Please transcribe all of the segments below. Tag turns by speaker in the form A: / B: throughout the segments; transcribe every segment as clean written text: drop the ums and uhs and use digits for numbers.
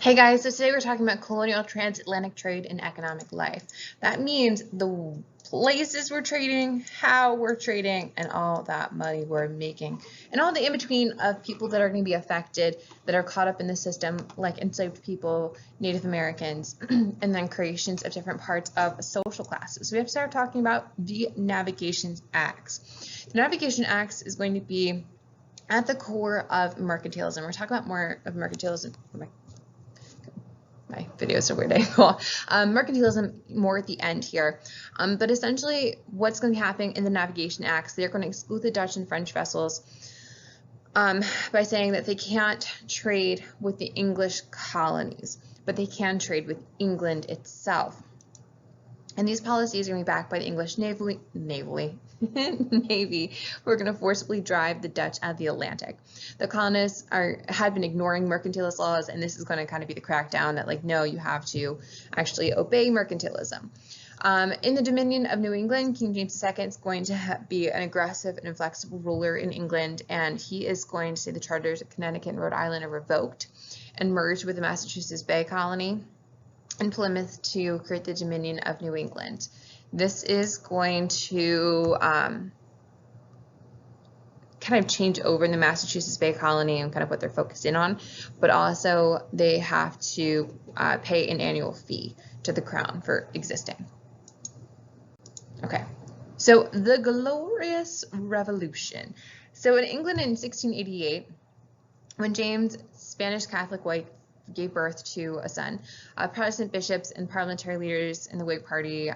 A: Hey guys, so today we're talking about colonial transatlantic trade and economic life. That means the places we're trading, how we're trading, and all that money we're making, and all the in-between of people that are going to be affected, that are caught up in the system, like enslaved people, Native Americans, and then creations of different parts of social classes. So we have to start talking about the Navigation Acts. The Navigation Acts is going to be at the core of mercantilism. We're talking about more of mercantilism. My videos are weird angle. Mercantilism more at the end here. But essentially what's going to be happening in the Navigation Acts, they're going to exclude the Dutch and French vessels by saying that they can't trade with the English colonies, but they can trade with England itself. And these policies are going to be backed by the English Navy. We're going to forcibly drive the Dutch out of the Atlantic. The colonists had been ignoring mercantilist laws, and this is going to kind of be the crackdown that, like, no, you have to actually obey mercantilism. In the Dominion of New England, King James II is going to be an aggressive and inflexible ruler in England, and he is going to say the charters of Connecticut and Rhode Island are revoked and merged with the Massachusetts Bay Colony and Plymouth to create the Dominion of New England. This is going to kind of change over in the Massachusetts Bay Colony and kind of what they're focused in on, but also they have to pay an annual fee to the crown for existing. Okay, so the Glorious Revolution. So in England in 1688, when James, Spanish Catholic wife, gave birth to a son, Protestant bishops and parliamentary leaders in the Whig Party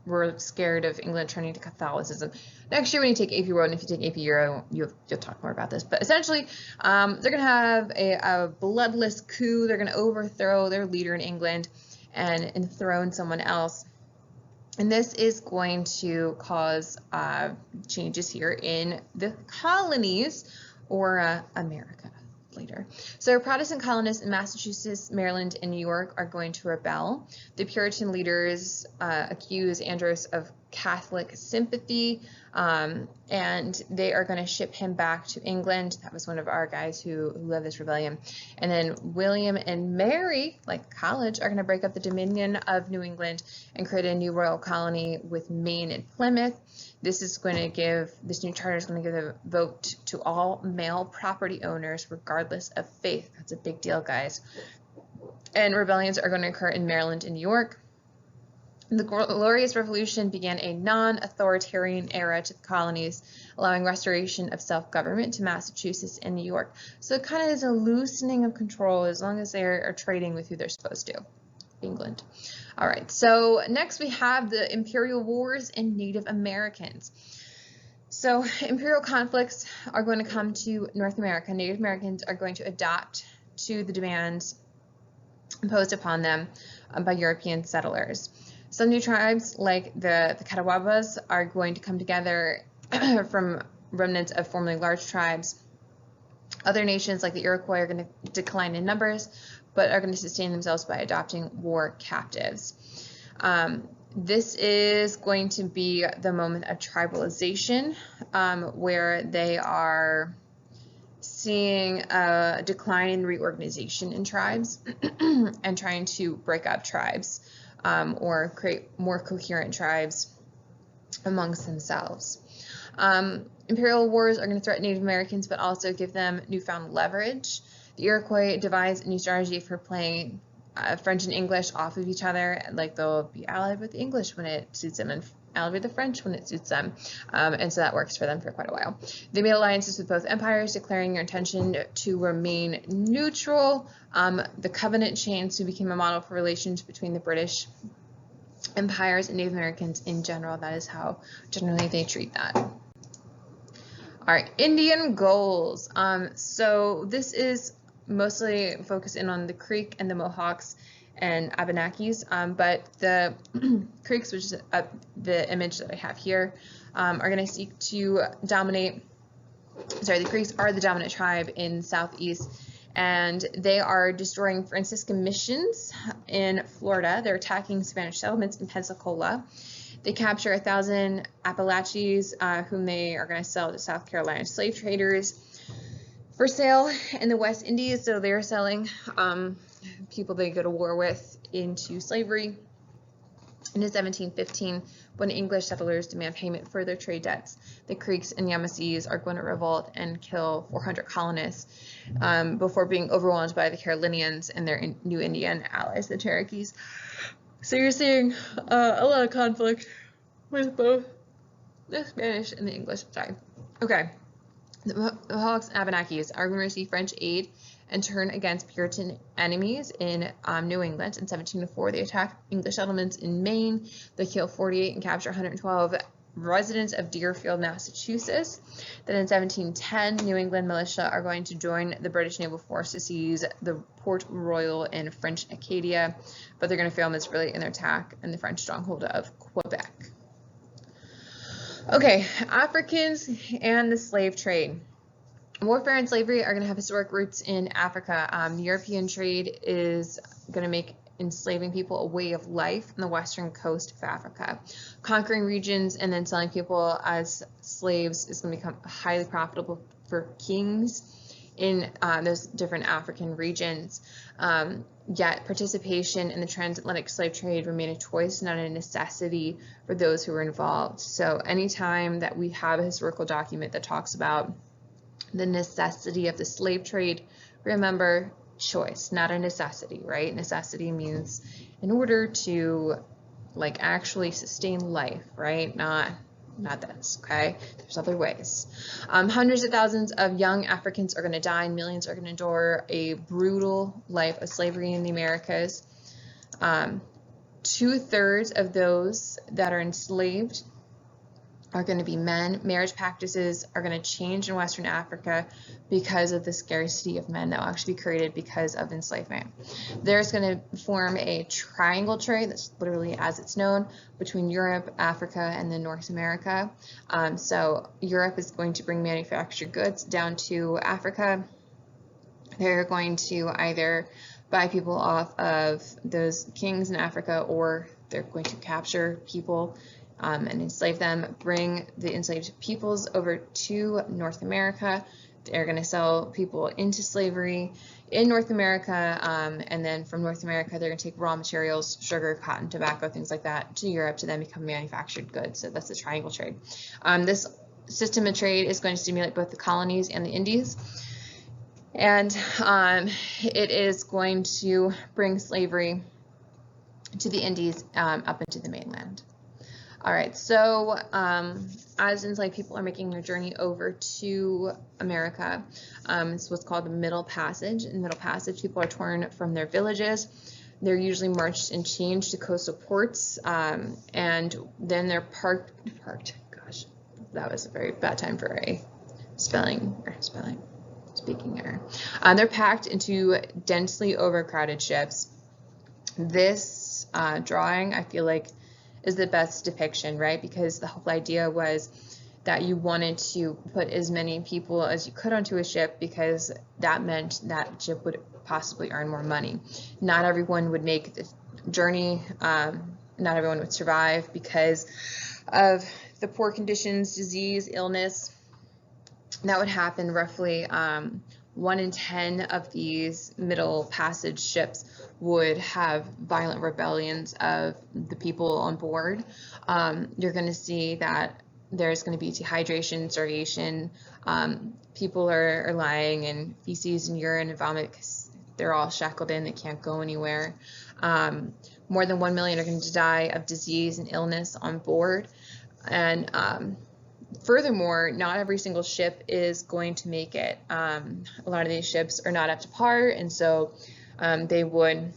A: were scared of England turning to Catholicism. Next year when you take AP World, and if you take AP Euro, you'll talk more about this. But essentially, they're going to have a bloodless coup. They're going to overthrow their leader in England and enthrone someone else. And this is going to cause changes here in the colonies, or America later. So Protestant colonists in Massachusetts, Maryland, and New York are going to rebel. The Puritan leaders accuse Andros of Catholic sympathy, and they are going to ship him back to England. That was one of our guys who led this rebellion. And then William and Mary, like college, are going to break up the Dominion of New England and create a new royal colony with Maine and Plymouth. This new charter is going to give a vote to all male property owners regardless of faith. That's a big deal, guys. And rebellions are going to occur in Maryland and New York. The Glorious Revolution began a non-authoritarian era to the colonies, allowing restoration of self-government to Massachusetts and New York. So it kind of is a loosening of control as long as they are trading with who they're supposed to, England. All right, so next we have the Imperial Wars and Native Americans. So imperial conflicts are going to come to North America. Native Americans are going to adapt to the demands imposed upon them by European settlers. Some new tribes, like the Catawbas, are going to come together from remnants of formerly large tribes. Other nations, like the Iroquois, are going to decline in numbers, but are going to sustain themselves by adopting war captives. This is going to be the moment of tribalization, where they are seeing a decline in reorganization in tribes and trying to break up tribes or create more coherent tribes amongst themselves. Imperial wars are going to threaten Native Americans, but also give them newfound leverage. The Iroquois devised a new strategy for playing French and English off of each other. Like, they'll be allied with the English when it suits them and allied with the French when it suits them. And so that works for them for quite a while. They made alliances with both empires, declaring their intention to remain neutral. The covenant chain soon became a model for relations between the British empires and Native Americans in general. That is how generally they treat that. All right, Indian goals. So this is mostly focused in on the Creek and the Mohawks and Abenakis, but the Creeks, which is the image that I have here, are going to seek to dominate. Sorry, the Creeks are the dominant tribe in Southeast, and they are destroying Franciscan missions in Florida. They're attacking Spanish settlements in Pensacola. They capture 1,000 Appalachians, whom they are going to sell to South Carolina slave traders. for sale in the West Indies. So they're selling people they go to war with into slavery. In 1715, when English settlers demand payment for their trade debts, the Creeks and Yamasees are going to revolt and kill 400 colonists before being overwhelmed by the Carolinians and their new Indian allies, the Cherokees. So you're seeing a lot of conflict with both the Spanish and the English side. Okay, the Mohawks and Abenakis are going to receive French aid and turn against Puritan enemies in New England. In 1704, they attack English settlements in Maine. They kill 48 and capture 112 residents of Deerfield, Massachusetts. Then in 1710, New England militia are going to join the British naval force to seize the Port Royal in French Acadia, but they're going to fail miserably in their attack in the French stronghold of Quebec. Okay, Africans and the slave trade. Warfare and slavery are going to have historic roots in Africa. The European trade is going to make enslaving people a way of life on the western coast of Africa. Conquering regions and then selling people as slaves is going to become highly profitable for kings in those different African regions. Yet participation in the transatlantic slave trade remained a choice, not a necessity for those who were involved. So anytime that we have a historical document that talks about the necessity of the slave trade, remember, choice, not a necessity, right? Necessity means in order to like actually sustain life, right? Not this, okay? There's other ways. Hundreds of thousands of young Africans are going to die and millions are going to endure a brutal life of slavery in the Americas. 2/3 of those that are enslaved are going to be men. Marriage practices are going to change in Western Africa because of the scarcity of men that will actually be created because of enslavement. There's going to form a triangle trade, that's literally as it's known, between Europe, Africa, and then North America. So Europe is going to bring manufactured goods down to Africa. They're going to either buy people off of those kings in Africa, or they're going to capture people and enslave them, bring the enslaved peoples over to North America. They're going to sell people into slavery in North America, and then from North America, they're going to take raw materials, sugar, cotton, tobacco, things like that, to Europe to then become manufactured goods. So that's the triangle trade. This system of trade is going to stimulate both the colonies and the Indies, and it is going to bring slavery to the Indies up into the mainland. All right, so as enslaved people are making their journey over to America, it's what's called the Middle Passage. In the Middle Passage, people are torn from their villages. They're usually marched and chained to coastal ports, and then they're parked, gosh, that was a very bad time for a speaking error. They're packed into densely overcrowded ships. This drawing, I feel like, is the best depiction, right? Because the whole idea was that you wanted to put as many people as you could onto a ship, because that meant that ship would possibly earn more money. Not everyone would make the journey, not everyone would survive because of the poor conditions, disease, illness. That would happen roughly 1 in 10 of these Middle Passage ships would have violent rebellions of the people on board. You're going to see that there's going to be dehydration, starvation. People are lying in feces and urine and vomit because they're all shackled in. They can't go anywhere. More than 1 million are going to die of disease and illness on board. And furthermore, not every single ship is going to make it. A lot of these ships are not up to par, and so they would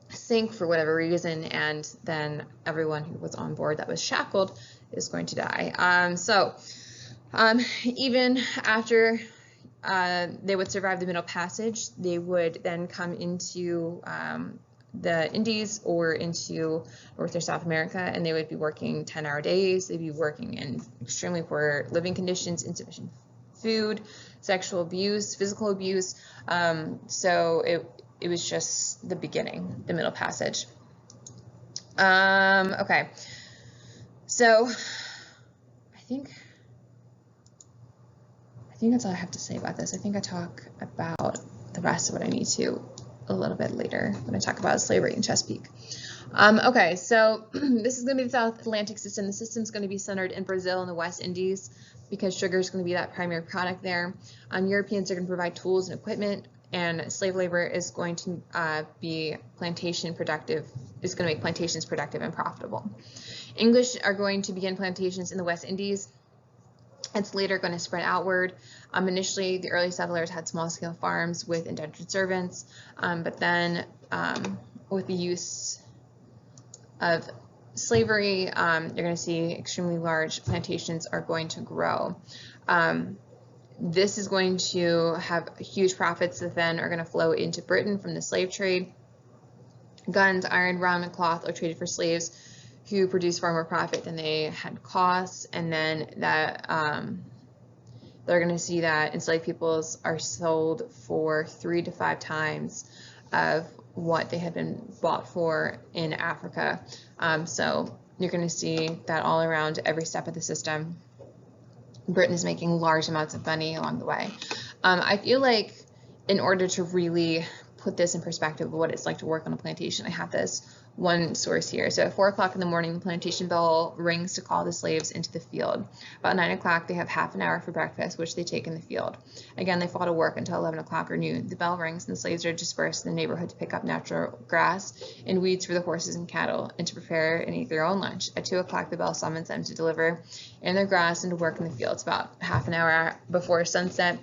A: sink for whatever reason, and then everyone who was on board that was shackled is going to die. Even after they would survive the Middle Passage, they would then come into the Indies or into North or South America, and they would be working 10-hour days. They'd be working in extremely poor living conditions, insufficient food, sexual abuse, physical abuse. So it was just the beginning, the Middle Passage. Okay, so I think think that's all I have to say about this. I think I talk about the rest of what I need to a little bit later when I talk about slavery in Chesapeake. Okay, so this is going to be the South Atlantic system. The system is going to be centered in Brazil and the West Indies because sugar is going to be that primary product there. Europeans are going to provide tools and equipment, and slave labor is going to be plantation productive, is going to make plantations productive and profitable. English are going to begin plantations in the West Indies. It's later going to spread outward. Initially, the early settlers had small-scale farms with indentured servants, but then with the use of slavery, you're going to see extremely large plantations are going to grow. This is going to have huge profits that then are going to flow into Britain from the slave trade. Guns, iron, rum, and cloth are traded for slaves who produce far more profit than they had costs, and then that they're going to see that enslaved peoples are sold for 3 to 5 times of what they had been bought for in Africa. So you're going to see that all around every step of the system, Britain is making large amounts of money along the way. I feel like in order to really put this in perspective of what it's like to work on a plantation, I have this one source here. So at 4 o'clock in the morning, the plantation bell rings to call the slaves into the field. About 9 o'clock, they have half an hour for breakfast, which they take in the field. Again, they fall to work until 11 o'clock or noon. The bell rings and the slaves are dispersed in the neighborhood to pick up natural grass and weeds for the horses and cattle and to prepare and eat their own lunch. At 2 o'clock, the bell summons them to deliver in their grass and to work in the fields. About half an hour before sunset,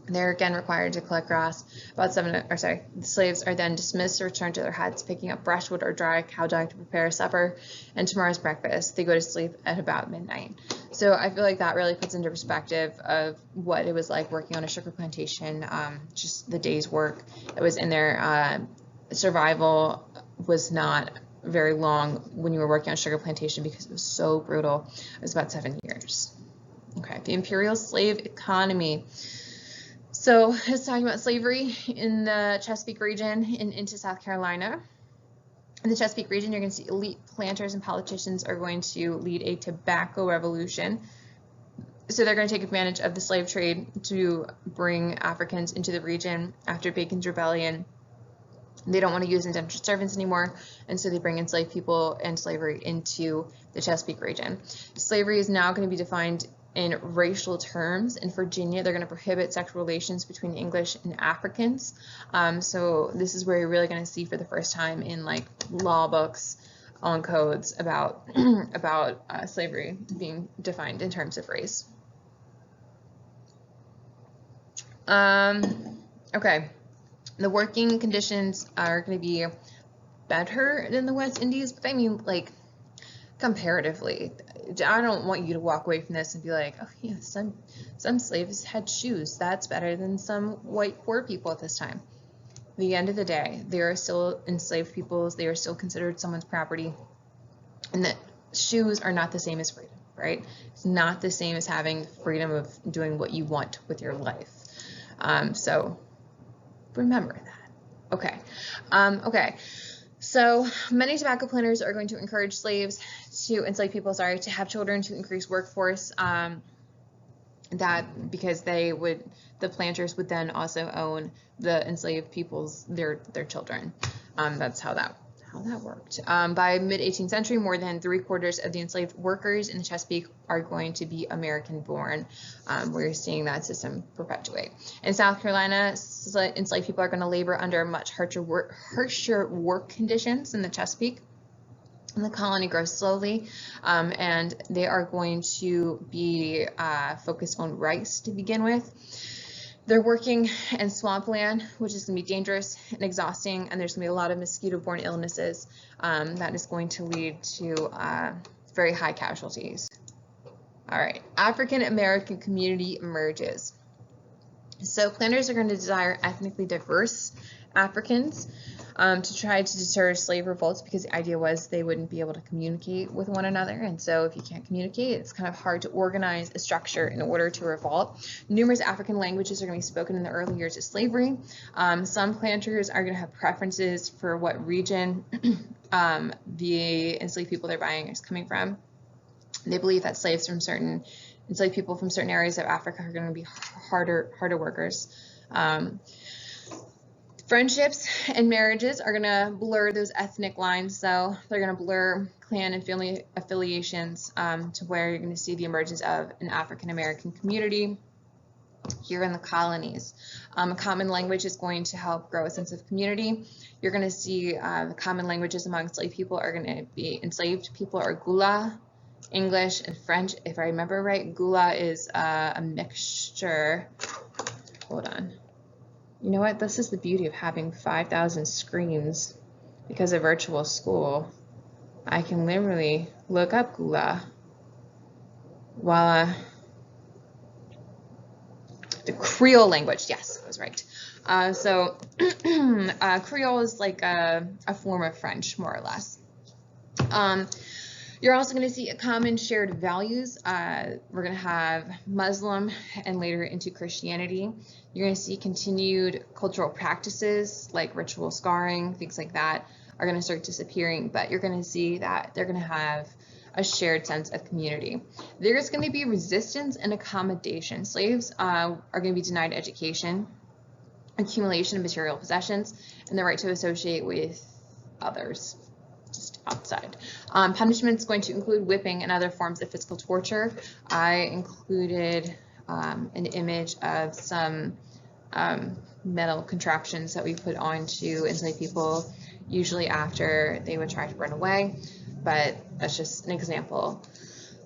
A: they're again required to collect grass. The slaves are then dismissed to return to their huts, picking up brushwood or dry cow dung to prepare supper and tomorrow's breakfast. They go to sleep at about midnight. So I feel like that really puts into perspective of what it was like working on a sugar plantation, just the day's work that was in there. Survival was not very long when you were working on a sugar plantation because it was so brutal. It was about 7 years. Okay, the imperial slave economy. So it's talking about slavery in the Chesapeake region and into South Carolina. In the Chesapeake region, you're going to see elite planters and politicians are going to lead a tobacco revolution. So they're going to take advantage of the slave trade to bring Africans into the region after Bacon's Rebellion. They don't want to use indentured servants anymore, and so they bring enslaved people and slavery into the Chesapeake region. Slavery is now going to be defined in racial terms. In Virginia, they're going to prohibit sexual relations between English and Africans. So this is where you're really going to see for the first time in like law books on codes about slavery being defined in terms of race. Okay, the working conditions are going to be better than the West Indies, but I mean like comparatively. I don't want you to walk away from this and be like, oh yeah, some slaves had shoes. That's better than some white poor people at this time. At the end of the day, they are still enslaved peoples. They are still considered someone's property. And that shoes are not the same as freedom, right? It's not the same as having freedom of doing what you want with your life. So remember that. Okay. Okay. So many tobacco planters are going to encourage enslaved people, to have children to increase workforce. That because the planters would then also own the enslaved people's their children. That's how that worked. By mid-18th century, more than 3/4 of the enslaved workers in the Chesapeake are going to be American-born. We're seeing that system perpetuate. In South Carolina, enslaved people are going to labor under much harsher work conditions in the Chesapeake. And the colony grows slowly, and they are going to be focused on rice to begin with. They're working in swampland, which is going to be dangerous and exhausting, and there's going to be a lot of mosquito-borne illnesses that is going to lead to very high casualties. All right, African-American community emerges. So planters are going to desire ethnically diverse Africans to try to deter slave revolts, because the idea was they wouldn't be able to communicate with one another, and so if you can't communicate, it's kind of hard to organize a structure in order to revolt. Numerous African languages are going to be spoken in the early years of slavery. Some planters are going to have preferences for what region the enslaved people they're buying is coming from. They believe that slaves from certain enslaved people from certain areas of Africa are going to be harder workers. Friendships and marriages are going to blur those ethnic lines, so they're going to blur clan and family affiliations to where you're going to see the emergence of an African American community here in the colonies. A common language is going to help grow a sense of community. You're going to see the common languages among enslaved people are going to be enslaved people are Gula, English, and French. If I remember right, Gula is a mixture. Hold on. You know what? This is the beauty of having 5,000 screens because of virtual school. I can literally look up Gula while the Creole language. Yes, I was right. So Creole is like a form of French, more or less. You're also going to see a common shared values. We're going to have Muslim and later into Christianity. You're going to see continued cultural practices like ritual scarring, things like that are going to start disappearing, but you're going to see that they're going to have a shared sense of community. There's going to be resistance and accommodation. Slaves are going to be denied education, accumulation of material possessions, and the right to associate with others just outside. Punishment is going to include whipping and other forms of physical torture. I included an image of some metal contraptions that we put onto enslaved people, usually after they would try to run away, but that's just an example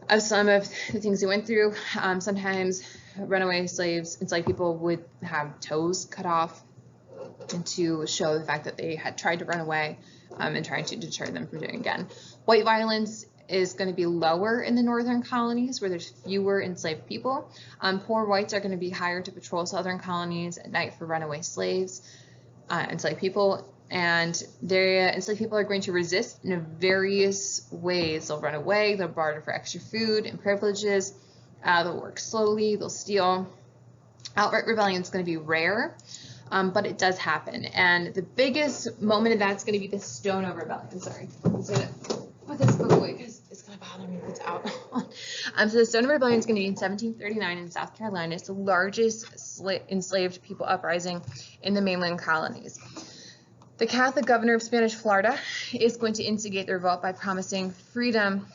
A: of some of the things they went through. Sometimes runaway slaves, enslaved people would have toes cut off to show the fact that they had tried to run away and trying to deter them from doing it again. White violence is going to be lower in the northern colonies where there's fewer enslaved people. Poor whites are going to be hired to patrol southern colonies at night for runaway slaves, enslaved people, and their enslaved people are going to resist in various ways. They'll run away, they'll barter for extra food and privileges, they'll work slowly, they'll steal. Outright rebellion is going to be rare, but it does happen. And the biggest moment of that's going to be the Stono Rebellion. Sorry, I'm just going to put this book away because it's going to bother me if it's out. So the Stono Rebellion is going to be in 1739 in South Carolina. It's the largest enslaved people uprising in the mainland colonies. The Catholic governor of Spanish Florida is going to instigate the revolt by promising freedom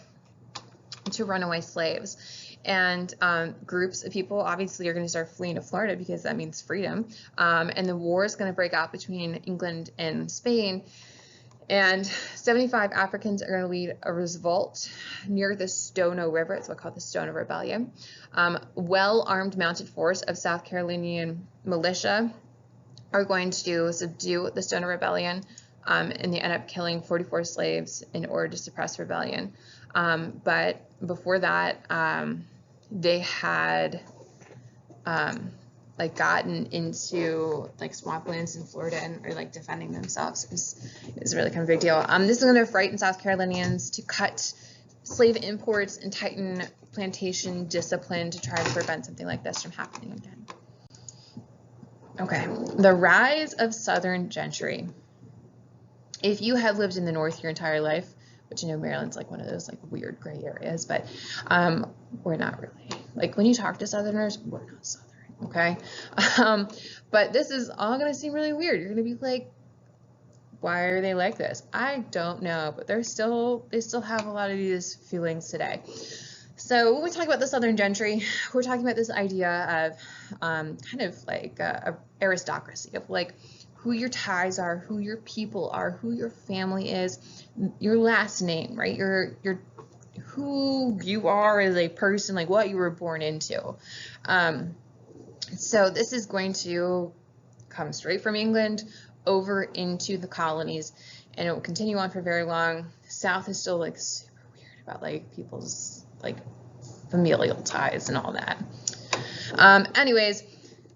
A: to runaway slaves. And groups of people obviously are going to start fleeing to Florida because that means freedom. And the war is going to break out between England and Spain. And 75 Africans are going to lead a revolt near the Stono River. It's what's called the Stono Rebellion. Well-armed mounted force of South Carolinian militia are going to subdue the Stono Rebellion, and they end up killing 44 slaves in order to suppress rebellion. But before that, they had like gotten into like swamplands in Florida and are like defending themselves is really kind of a big deal. This is going to frighten South Carolinians to cut slave imports and tighten plantation discipline to try to prevent something like this from happening again. Okay, the rise of Southern gentry. If you have lived in the North your entire life, which I know Maryland's like one of those like weird gray areas, but we're not really. Like when you talk to Southerners, we're not Southern, okay? But this is all gonna seem really weird. You're gonna be like, why are they like this? I don't know, but they still have a lot of these feelings today. So when we talk about the Southern gentry, we're talking about this idea of kind of like a aristocracy of like who your ties are, who your people are, who your family is, your last name, right? Your who you are as a person, like what you were born into. So this is going to come straight from England over into the colonies, and it will continue on for very long. The South is still like super weird about like people's like familial ties and all that. Anyways,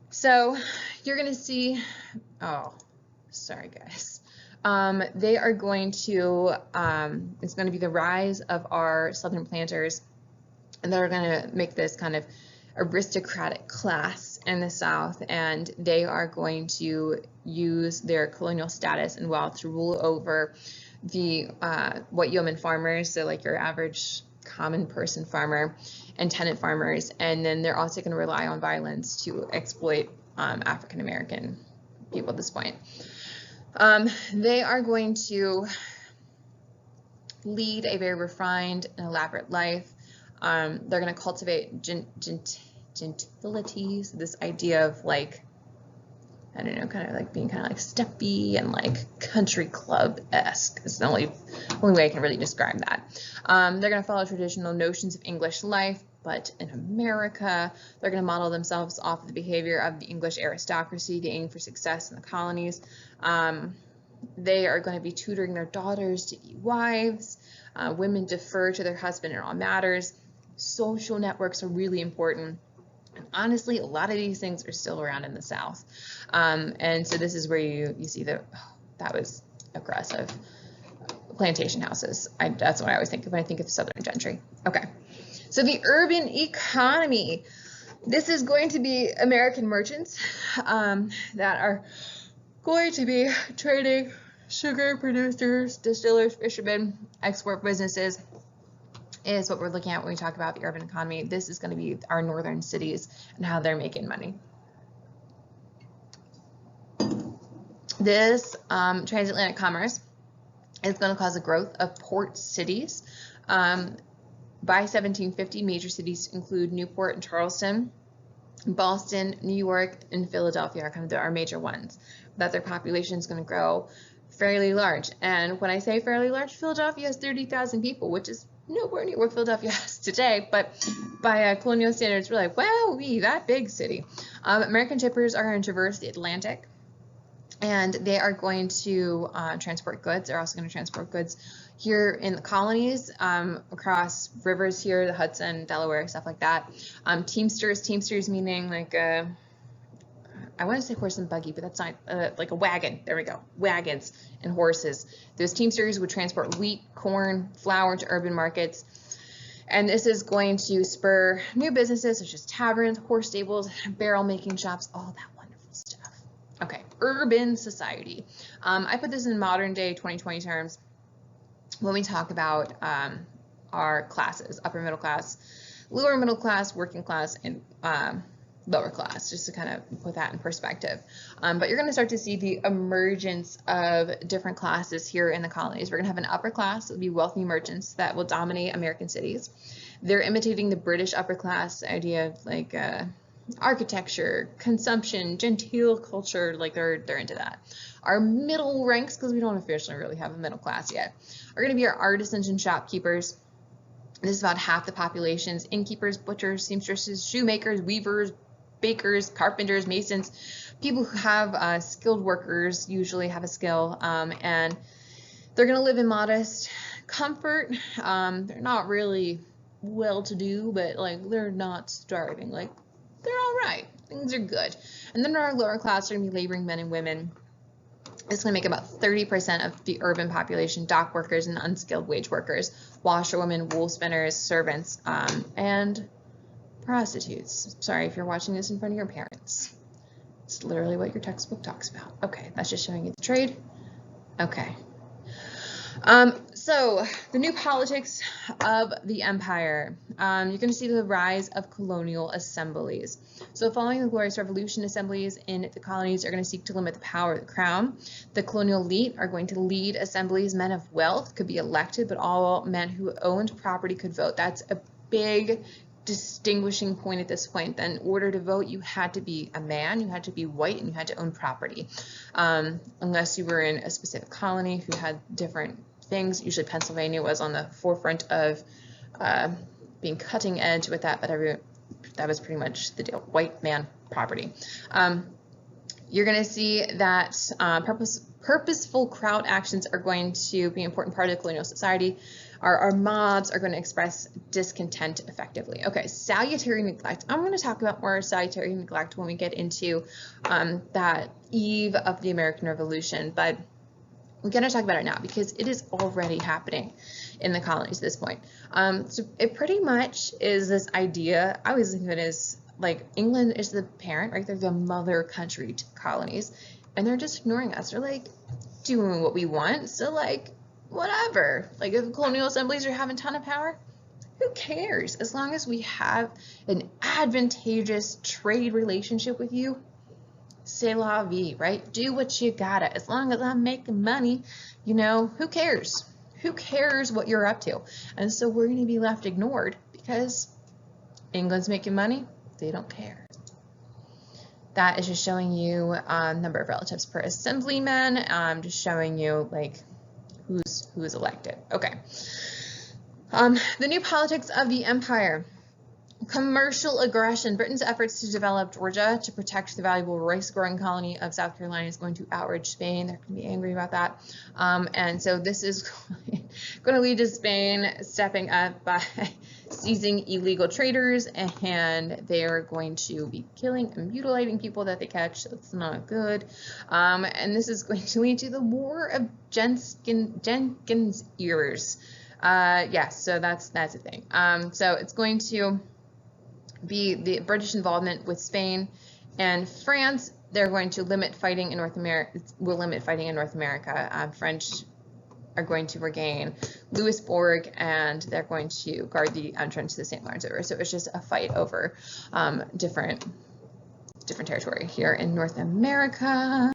A: so you're gonna see, oh, sorry guys. They are going to, it's going to be the rise of our Southern planters, and they're going to make this kind of aristocratic class in the South, and they are going to use their colonial status and wealth to rule over the white yeoman farmers, so like your average common person farmer and tenant farmers. And then they're also going to rely on violence to exploit African American people at this point. They are going to lead a very refined and elaborate life. They're going to cultivate gentility, so this idea of like, I don't know, kind of like being kind of like steppy and like country club-esque. It's the only way I can really describe that. They're going to follow traditional notions of English life, but in America, they're going to model themselves off of the behavior of the English aristocracy to aim for success in the colonies. They are going to be tutoring their daughters to be wives. Women defer to their husband in all matters. Social networks are really important. And honestly, a lot of these things are still around in the South. And so this is where you see that was aggressive. Plantation houses. That's what I always think of when I think of Southern gentry. Okay. So the urban economy. This is going to be American merchants that are going to be trading, sugar producers, distillers, fishermen, export businesses is what we're looking at when we talk about the urban economy. This is going to be our northern cities and how they're making money. This transatlantic commerce is going to cause a growth of port cities. By 1750, major cities include Newport and Charleston, Boston, New York, and Philadelphia are kind of our major ones. That their population is going to grow fairly large. And when I say fairly large, Philadelphia has 30,000 people, which is nowhere near what Philadelphia has today. But by colonial standards, we're like, wow, that big city. American shippers are going to traverse the Atlantic, and they are going to transport goods. They're also going to transport goods here in the colonies, across rivers here, the Hudson, Delaware, stuff like that. Teamsters meaning like I want to say horse and buggy, but that's not, like a wagon. There we go. Wagons and horses. Those teamsters would transport wheat, corn, flour to urban markets. And this is going to spur new businesses such as taverns, horse stables, barrel making shops, all that wonderful stuff. Okay, urban society. I put this in modern day 2020 terms when we talk about our classes, upper middle class, lower middle class, working class, and lower class, just to kind of put that in perspective. But you're going to start to see the emergence of different classes here in the colonies. We're going to have an upper class. It'll be wealthy merchants that will dominate American cities. They're imitating the British upper class idea of like architecture, consumption, genteel culture, like they're into that. Our middle ranks, because we don't officially really have a middle class yet, are going to be our artisans and shopkeepers. This is about half the populations: innkeepers, butchers, seamstresses, shoemakers, weavers, bakers, carpenters, masons, people who have skilled workers usually have a skill, and they're going to live in modest comfort. They're not really well-to-do, but like they're not starving. Like they're all right. Things are good. And then our lower class are going to be laboring men and women. It's going to make about 30% of the urban population: dock workers and unskilled wage workers, washerwomen, wool spinners, servants, and prostitutes. Sorry if you're watching this in front of your parents. It's literally what your textbook talks about. Okay, that's just showing you the trade. Okay. So the new politics of the empire. You're going to see the rise of colonial assemblies. So following the Glorious Revolution, assemblies in the colonies are going to seek to limit the power of the crown. The colonial elite are going to lead assemblies. Men of wealth could be elected, but all men who owned property could vote. That's a big distinguishing point at this point. Then in order to vote, you had to be a man, you had to be white, and you had to own property. Unless you were in a specific colony who had different things. Usually Pennsylvania was on the forefront of being cutting edge with that, but that was pretty much the deal. White man property. You're going to see that purposeful crowd actions are going to be an important part of the colonial society. Our mobs are going to express discontent effectively. Okay, salutary neglect. I'm going to talk about more salutary neglect when we get into that eve of the American Revolution, but we're going to talk about it now because it is already happening in the colonies at this point. So it pretty much is this idea, I always think of it as like England is the parent, right? They're the mother country to colonies, and they're just ignoring us. They're like doing what we want, so like whatever. Like if colonial assemblies are having a ton of power, Who cares? As long as we have an advantageous trade relationship with you, c'est la vie, right? Do what you gotta. As long as I'm making money, you know, who cares? Who cares what you're up to? And so we're going to be left ignored because England's making money. They don't care. That is just showing you number of relatives per assemblyman. Just showing you like who's elected. Okay. The new politics of the empire. Commercial aggression. Britain's efforts to develop Georgia to protect the valuable rice-growing colony of South Carolina is going to outrage Spain. They're going to be angry about that. And so this is going to lead to Spain stepping up by seizing illegal traders, and they are going to be killing and mutilating people that they catch. So it's not good. And this is going to lead to the War of Jenkins' ears. So that's a thing. So it's going to be the British involvement with Spain and France. They're going to limit fighting in North America. Will limit fighting in North America. French are going to regain Louisbourg, and they're going to guard the entrance to the St. Lawrence River. So it's just a fight over different territory here in North America.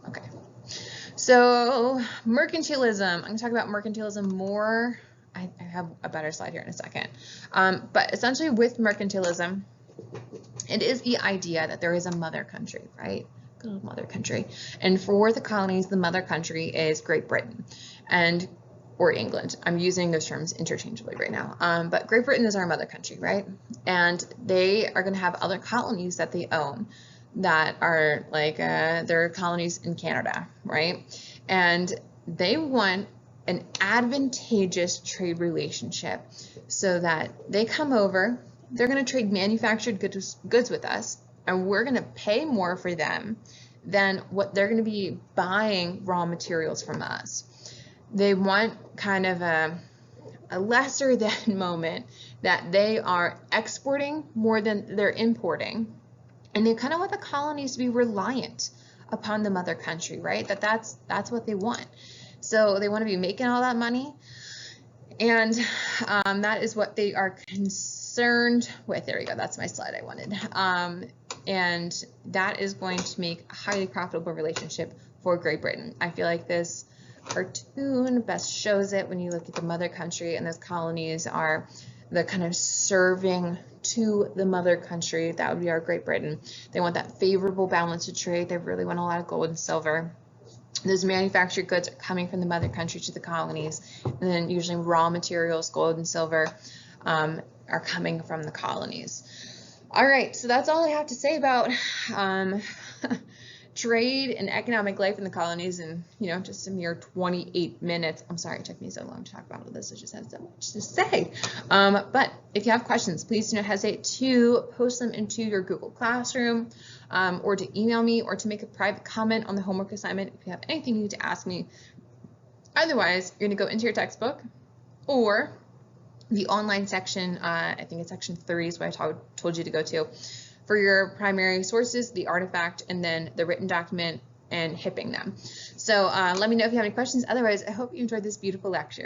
A: Okay. So mercantilism. I'm going to talk about mercantilism more. I have a better slide here in a second. But essentially with mercantilism, it is the idea that there is a mother country, right? Good old mother country. And for the colonies, the mother country is Great Britain or England. I'm using those terms interchangeably right now. But Great Britain is our mother country, right? And they are going to have other colonies that they own that are like their colonies in Canada, right? And they want an advantageous trade relationship so that they come over, they're going to trade manufactured goods with us, and we're going to pay more for them than what they're going to be buying raw materials from us. They want kind of a lesser than moment that they are exporting more than they're importing, and they kind of want the colonies to be reliant upon the mother country, right? That's what they want. So they want to be making all that money, and that is what they are concerned with. There we go. That's my slide I wanted. And that is going to make a highly profitable relationship for Great Britain. I feel like this cartoon best shows it when you look at the mother country, and those colonies are the kind of serving to the mother country. That would be our Great Britain. They want that favorable balance of trade. They really want a lot of gold and silver. Those manufactured goods are coming from the mother country to the colonies, and then usually raw materials, gold and silver, are coming from the colonies. All right, so that's all I have to say about trade and economic life in the colonies in, just a mere 28 minutes. I'm sorry it took me so long to talk about all this. I just had so much to say. But if you have questions, please do not hesitate to post them into your Google Classroom, or to email me, or to make a private comment on the homework assignment if you have anything you need to ask me. Otherwise, you're going to go into your textbook or the online section. I think it's section 3 is what I told you to go to for your primary sources, the artifact, and then the written document, and hipping them. So let me know if you have any questions. Otherwise, I hope you enjoyed this beautiful lecture.